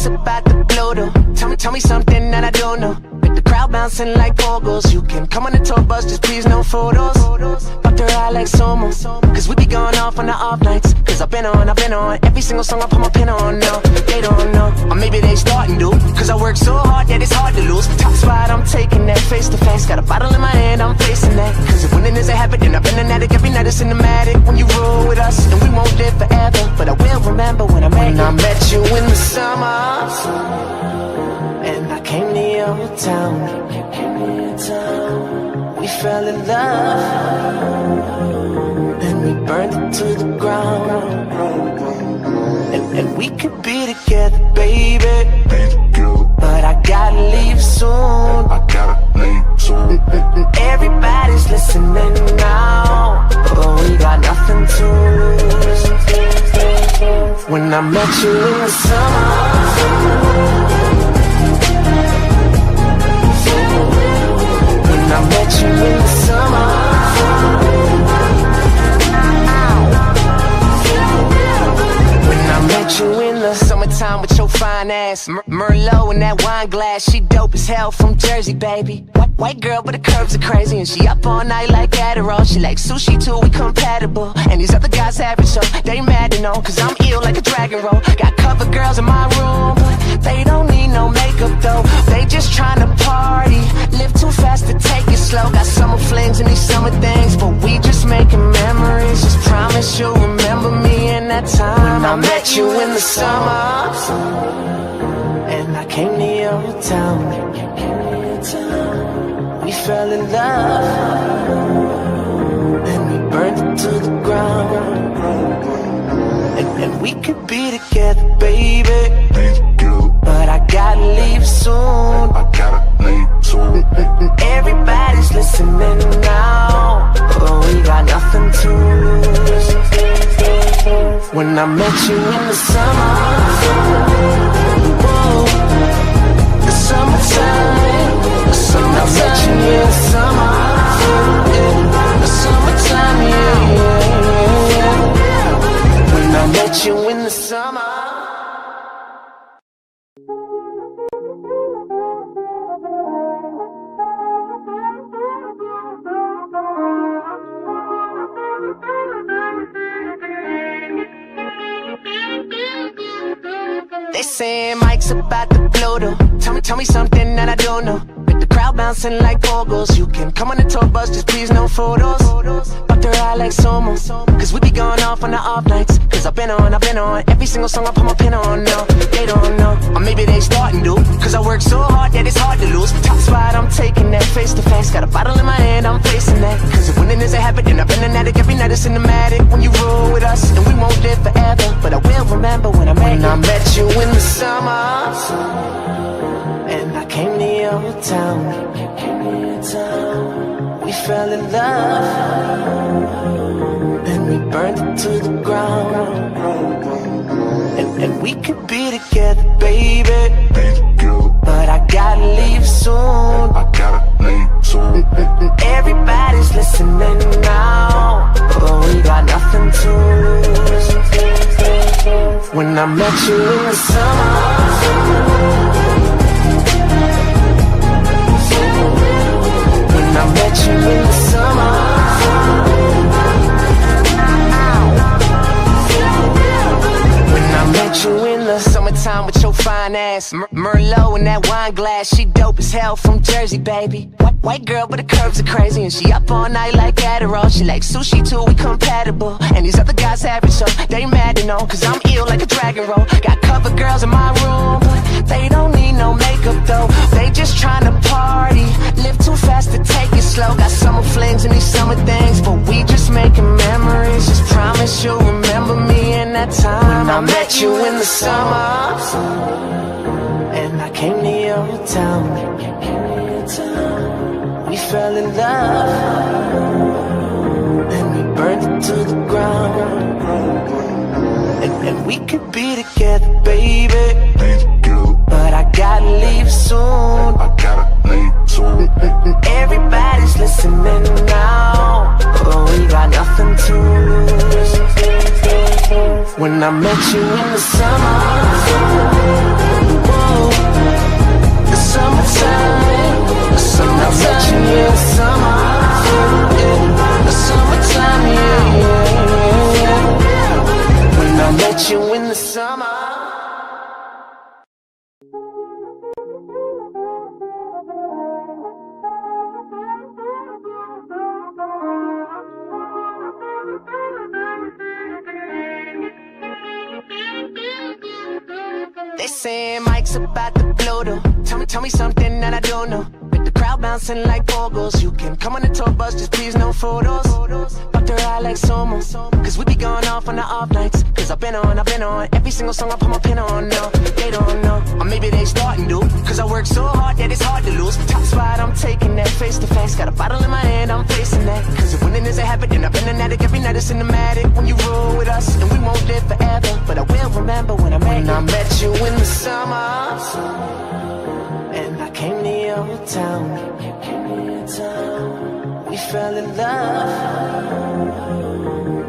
about the blow. Tell me something that I don't know. Make the crowd bouncing like pogos. You can come on the tour bus, just please no photos. Fuck the ride like Somo, cause we be going off on the off nights. Cause I've been on every single song I put my pin on. No, they don't know, or maybe they starting to. Cause I work so hard that it's hard to lose. Top spot, I'm taking that face to face. Got a bottle in my hand, I'm facing that. Cause if winning is a habit, then I've been an addict. Every night it's cinematic. When you roll with us, and we won't live forever, but I will remember when I met you in the summer. And I came to your town. We fell in love, and we burned it to the ground. And we could be together, baby, but I gotta leave soon. Everybody's listening now, but we got nothing to lose. When I met you in the summer, I met you in the summer. When I met you in the summertime with your fine ass, Merlot in that wine glass. She dope as hell from Jersey, baby. White girl, but the curves are crazy, and she up all night like Adderall. She like sushi too, we compatible. And these other guys have it, so they mad to know, cause I'm ill like a dragon roll. Got cover girls in my room, but they don't need no makeup though. They just tryna party, live too fast to take it slow. Got summer flings and these summer things, but we just making memories. Just promise you'll remember me in that time when I met you in the summer. And I came to your town. We fell in love, and we burned it to the ground. And we could be together, baby, but I gotta leave soon. Everybody's listening now, but we got nothing to lose. When I met you in the summer, whoa, the summertime. When I met you in the summer, the summertime, yeah. When I met you in the summer. They saying Mike's about to blow though. Tell me something that I don't know. Make the crowd bouncing like pogos. You can come on the tour bus, just please no photos. Fuck the ride like Somo, cause we be going off on the off nights. Cause I've been on every single song I put my pin on. No, they don't know, or maybe they starting to. Cause I work so hard that it's hard to lose. Top spot, I'm taking that face to face. Got a bottle in my hand, I'm facing that. Cause if winning is a habit, then I've been an addict. Every night it's cinematic. When you roll with us, and we won't live forever, but I will remember when I met you in the summer. And I came to your town. We fell in love, and we burned it to the ground. And we could be together, baby, but I gotta leave soon. Everybody's listening now, but we got nothing to lose. When I met you in the summer, I met you in the summer. When I met you in the summertime with your fine ass, Merlot in that wine glass. She dope as hell from Jersey, baby. White girl, but the curves are crazy, and she up all night like Adderall. She like sushi too, we compatible. And these other guys have it, so they mad to know, cause I'm ill like a dragon roll. Got cover girls in my room, but they don't need no makeup though. They just tryna party, live too fast to take it slow. Got summer flings and these summer things, but we just making memories. Just promise you'll remember me in that time when I met you in the summer. And I came to your town. We fell in love, and we burned it to the ground. And we could be together, baby, but I gotta leave soon. Everybody's listening now, but we got nothing to lose. When I met you in the summer, saying Mike's about to blow though. Tell me something that I don't know. With the crowd bouncing like pogos. You can come on the tour bus, just please no photos. Fuck the ride like Somo. Cause we be going off on the off nights. Cause I've been on every single song I put my pin on. No, they don't know. Or maybe they starting to. Cause I work so hard that it's hard to lose. Top spot, I'm taking that face to face. Got a bottle in my hand, I'm facing that. Cause if winning is a habit, then I've been an addict. Every night it's cinematic. When you roll with us, and we won't live forever. But I will remember when I met you in the summer. And I came to your town. We fell in love.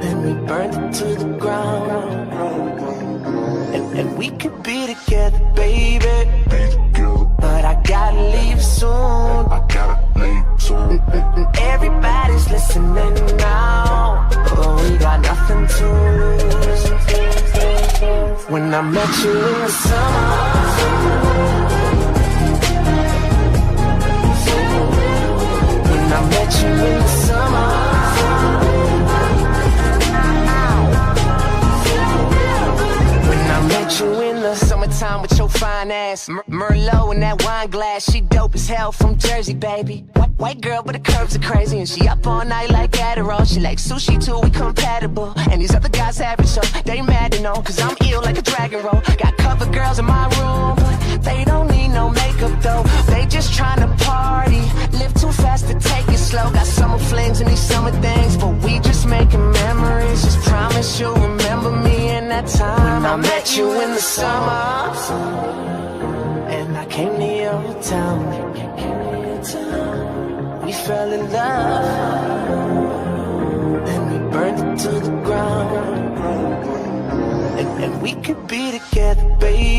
Then we burned it to the ground. And we could be together, baby. But I gotta leave soon. Everybody's listening now. But we got nothing to lose. When I met you in the summer. I met you in the summer. When I met you in the summertime with your fine ass, Merlot in that wine glass. She dope as hell from Jersey, baby. White girl, but the curves are crazy. And she up all night like Adderall. She like sushi too, we compatible. And these other guys have it, so they mad to know. Cause I'm ill like a dragon roll. Got cover girls in my room, but they don't need no makeup though. They just tryna party. Live too fast to take it slow. Got summer flings and these summer things, but we just making memories. Just promise you'll remember me in that time when I met you in the summer. And I came to your town. We fell in love. Then we burned it to the ground. And we could be together, baby.